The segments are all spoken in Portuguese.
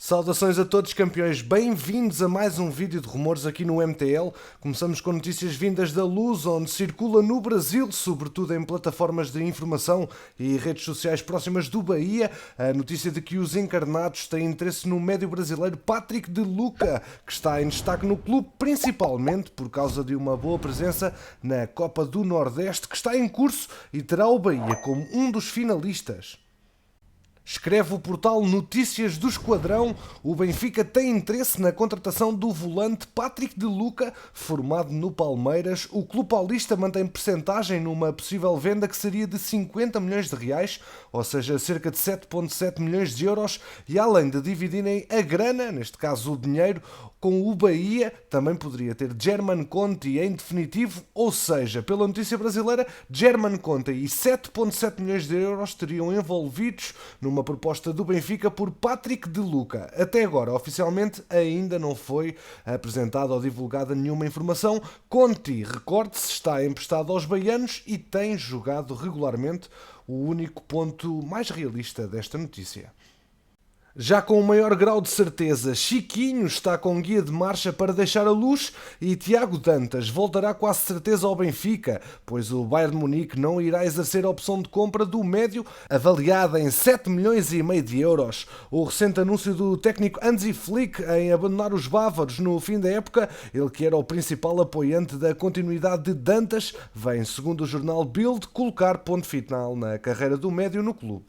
Saudações a todos, campeões, bem-vindos a mais um vídeo de rumores aqui no MTL. Começamos com notícias vindas da Luz, onde circula no Brasil, sobretudo em plataformas de informação e redes sociais próximas do Bahia, a notícia de que os encarnados têm interesse no médio brasileiro Patrick de Luca, que está em destaque no clube, principalmente por causa de uma boa presença na Copa do Nordeste, que está em curso e terá o Bahia como um dos finalistas. Escreve o portal Notícias do Esquadrão, o Benfica tem interesse na contratação do volante Patrick de Luca, formado no Palmeiras. O clube paulista mantém percentagem numa possível venda que seria de 50 milhões de reais, ou seja, cerca de 7,7 milhões de euros, e além de dividirem a grana, neste caso o dinheiro, com o Bahia, também poderia ter Germán Conte em definitivo, ou seja, pela notícia brasileira, Germán Conte e 7,7 milhões de euros teriam envolvidos numa proposta do Benfica por Patrick de Luca. Até agora, oficialmente, ainda não foi apresentada ou divulgada nenhuma informação. Conte, recorde-se, está emprestado aos baianos e tem jogado regularmente, o único ponto mais realista desta notícia. Já com o maior grau de certeza, Chiquinho está com guia de marcha para deixar a Luz e Tiago Dantas voltará quase certeza ao Benfica, pois o Bayern de Munique não irá exercer a opção de compra do médio, avaliada em 7 milhões e meio de euros. O recente anúncio do técnico Hansi Flick em abandonar os bávaros no fim da época, ele que era o principal apoiante da continuidade de Dantas, vem, segundo o jornal Bild, colocar ponto final na carreira do médio no clube.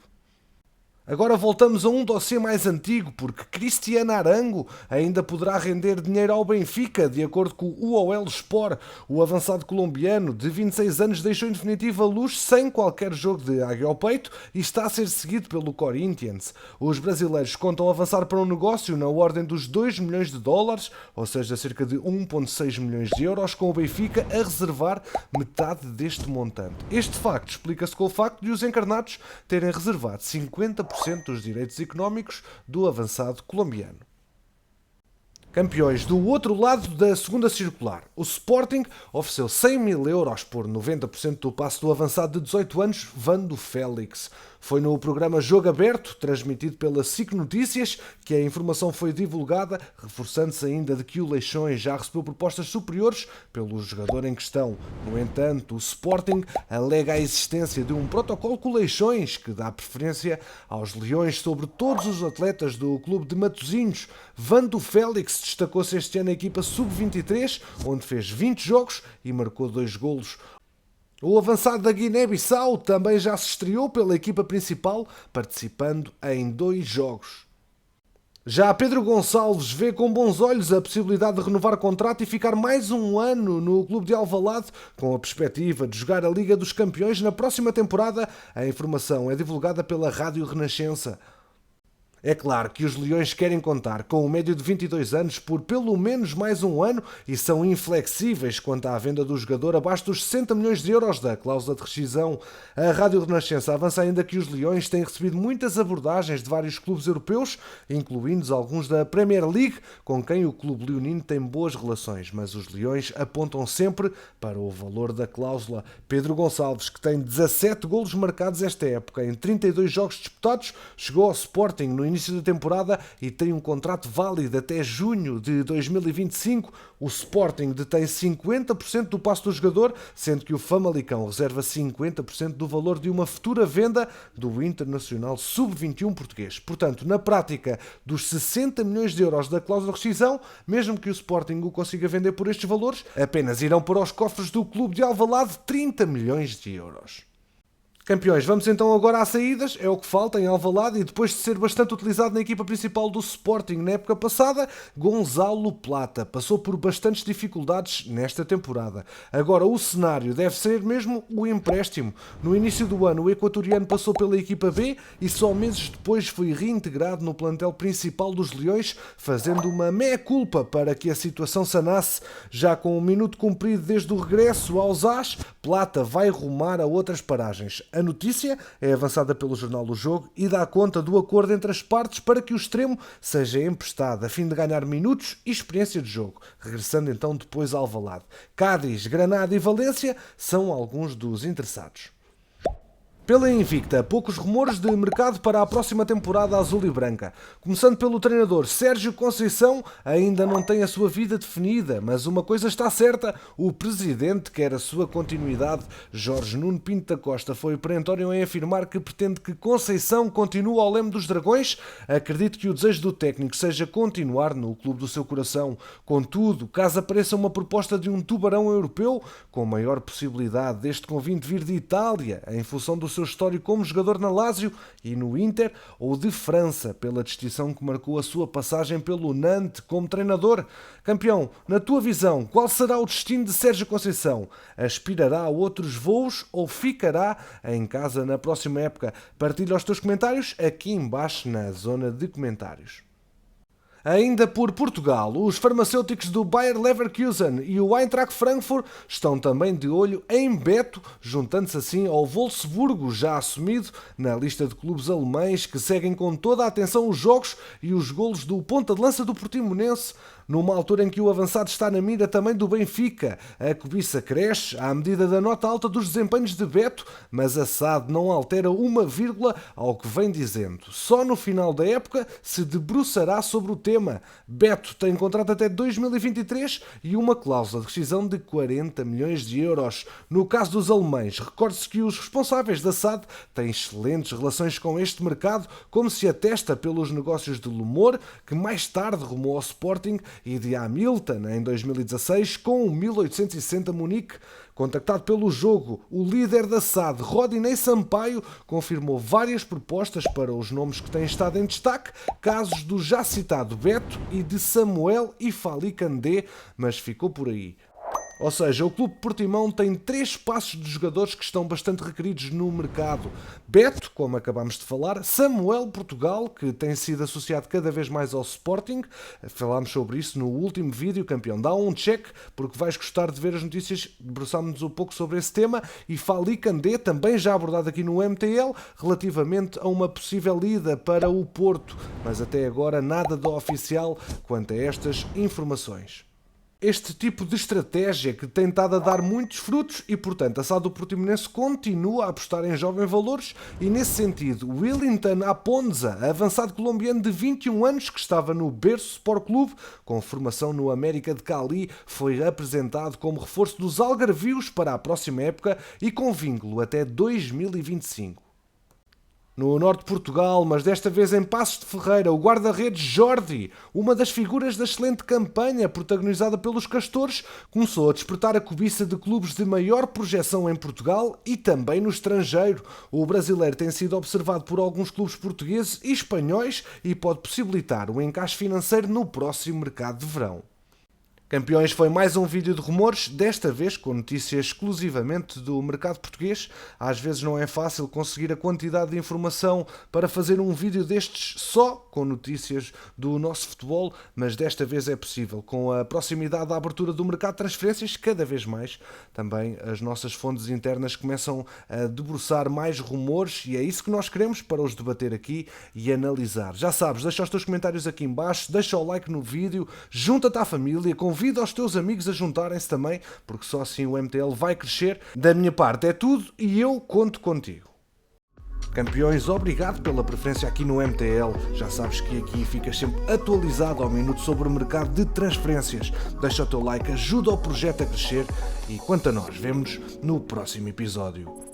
Agora voltamos a um dossiê mais antigo, porque Cristiano Arango ainda poderá render dinheiro ao Benfica, de acordo com o UOL Sport. O avançado colombiano de 26 anos deixou em definitiva a Luz sem qualquer jogo de águia ao peito e está a ser seguido pelo Corinthians. Os brasileiros contam avançar para um negócio na ordem dos 2 milhões de dólares, ou seja, cerca de 1,6 milhões de euros, com o Benfica a reservar metade deste montante. Este facto explica-se com o facto de os encarnados terem reservado 50% dos direitos económicos do avançado colombiano. Campeões, do outro lado da segunda circular, o Sporting ofereceu 100 mil euros por 90% do passe do avançado de 18 anos, Vando Félix. Foi no programa Jogo Aberto, transmitido pela SIC Notícias, que a informação foi divulgada, reforçando-se ainda de que o Leixões já recebeu propostas superiores pelo jogador em questão. No entanto, o Sporting alega a existência de um protocolo com o Leixões, que dá preferência aos Leões sobre todos os atletas do clube de Matosinhos. Vando Félix destacou-se este ano na equipa sub-23, onde fez 20 jogos e marcou 2 golos. O avançado da Guiné-Bissau também já se estreou pela equipa principal, participando em 2 jogos. Já Pedro Gonçalves vê com bons olhos a possibilidade de renovar contrato e ficar mais um ano no clube de Alvalade, com a perspectiva de jogar a Liga dos Campeões na próxima temporada. A informação é divulgada pela Rádio Renascença. É claro que os Leões querem contar com o médio de 22 anos por pelo menos mais um ano e são inflexíveis quanto à venda do jogador abaixo dos 60 milhões de euros da cláusula de rescisão. A Rádio Renascença avança ainda que os Leões têm recebido muitas abordagens de vários clubes europeus, incluindo alguns da Premier League, com quem o clube leonino tem boas relações, mas os Leões apontam sempre para o valor da cláusula. Pedro Gonçalves, que tem 17 golos marcados esta época em 32 jogos disputados, chegou ao Sporting no início da temporada e tem um contrato válido até junho de 2025. O Sporting detém 50% do passe do jogador, sendo que o Famalicão reserva 50% do valor de uma futura venda do Internacional Sub-21 português. Portanto, na prática, dos 60 milhões de euros da cláusula de rescisão, mesmo que o Sporting o consiga vender por estes valores, apenas irão para os cofres do clube de Alvalade 30 milhões de euros. Campeões, vamos então agora às saídas, é o que falta em Alvalade e depois de ser bastante utilizado na equipa principal do Sporting na época passada, Gonzalo Plata passou por bastantes dificuldades nesta temporada. Agora o cenário deve ser mesmo o empréstimo. No início do ano o equatoriano passou pela equipa B e só meses depois foi reintegrado no plantel principal dos Leões, fazendo uma meia-culpa para que a situação sanasse. Já com um minuto cumprido desde o regresso aos As, Plata vai rumar a outras paragens. A notícia é avançada pelo jornal O Jogo e dá conta do acordo entre as partes para que o extremo seja emprestado a fim de ganhar minutos e experiência de jogo, regressando então depois a Alvalade. Cádiz, Granada e Valência são alguns dos interessados. Pela Invicta, poucos rumores de mercado para a próxima temporada azul e branca. Começando pelo treinador Sérgio Conceição, ainda não tem a sua vida definida, mas uma coisa está certa, o presidente quer a sua continuidade. Jorge Nuno Pinto da Costa foi perentório em afirmar que pretende que Conceição continue ao leme dos Dragões. Acredito que o desejo do técnico seja continuar no clube do seu coração. Contudo, caso apareça uma proposta de um tubarão europeu, com maior possibilidade deste convite vir de Itália, em função do seu histórico como jogador na Lazio e no Inter, ou de França, pela distinção que marcou a sua passagem pelo Nantes como treinador. Campeão, na tua visão, qual será o destino de Sérgio Conceição? Aspirará a outros voos ou ficará em casa na próxima época? Partilha os teus comentários aqui embaixo na zona de comentários. Ainda por Portugal, os farmacêuticos do Bayer Leverkusen e o Eintracht Frankfurt estão também de olho em Beto, juntando-se assim ao Wolfsburgo, já assumido na lista de clubes alemães que seguem com toda a atenção os jogos e os golos do ponta de lança do Portimonense, numa altura em que o avançado está na mira também do Benfica. A cobiça cresce à medida da nota alta dos desempenhos de Beto, mas a SAD não altera uma vírgula ao que vem dizendo. Só no final da época se debruçará sobre o tema. Beto tem contrato até 2023 e uma cláusula de rescisão de 40 milhões de euros. No caso dos alemães, recorde-se que os responsáveis da SAD têm excelentes relações com este mercado, como se atesta pelos negócios de Lumor, que mais tarde rumou ao Sporting, e de Hamilton em 2016 com o 1860 Munique. Contactado pelo Jogo, o líder da SAD, Rodinei Sampaio, confirmou várias propostas para os nomes que têm estado em destaque, casos do já citado Beto e de Samuel e Fali Candé, mas ficou por aí. Ou seja, o Clube Portimão tem 3 espaços de jogadores que estão bastante requeridos no mercado. Beto, como acabámos de falar, Samuel Portugal, que tem sido associado cada vez mais ao Sporting, falámos sobre isso no último vídeo, campeão. Dá um check, porque vais gostar de ver as notícias, debruçámos-nos um pouco sobre esse tema, e Fali Candé, também já abordado aqui no MTL, relativamente a uma possível ida para o Porto, mas até agora nada de oficial quanto a estas informações. Este tipo de estratégia que tem estado a dar muitos frutos e, portanto, a SAD do Portimonense continua a apostar em jovens valores e, nesse sentido, Willington Aponza, avançado colombiano de 21 anos que estava no Berço Sport Clube, com formação no América de Cali, foi apresentado como reforço dos Algarvios para a próxima época e com vínculo até 2025. No norte de Portugal, mas desta vez em Passos de Ferreira, o guarda-redes Jordi, uma das figuras da excelente campanha protagonizada pelos Castores, começou a despertar a cobiça de clubes de maior projeção em Portugal e também no estrangeiro. O brasileiro tem sido observado por alguns clubes portugueses e espanhóis e pode possibilitar o encaixe financeiro no próximo mercado de verão. Campeões, foi mais um vídeo de rumores, desta vez com notícias exclusivamente do mercado português. Às vezes não é fácil conseguir a quantidade de informação para fazer um vídeo destes só com notícias do nosso futebol, mas desta vez é possível. Com a proximidade da abertura do mercado de transferências, cada vez mais também as nossas fontes internas começam a debruçar mais rumores e é isso que nós queremos para os debater aqui e analisar. Já sabes, deixa os teus comentários aqui em baixo, deixa o like no vídeo, junta-te à família, convida os teus amigos a juntarem-se também, porque só assim o MTL vai crescer. Da minha parte é tudo e eu conto contigo. Campeões, obrigado pela preferência aqui no MTL. Já sabes que aqui ficas sempre atualizado ao minuto sobre o mercado de transferências. Deixa o teu like, ajuda o projeto a crescer e quanto a nós, vemo-nos no próximo episódio.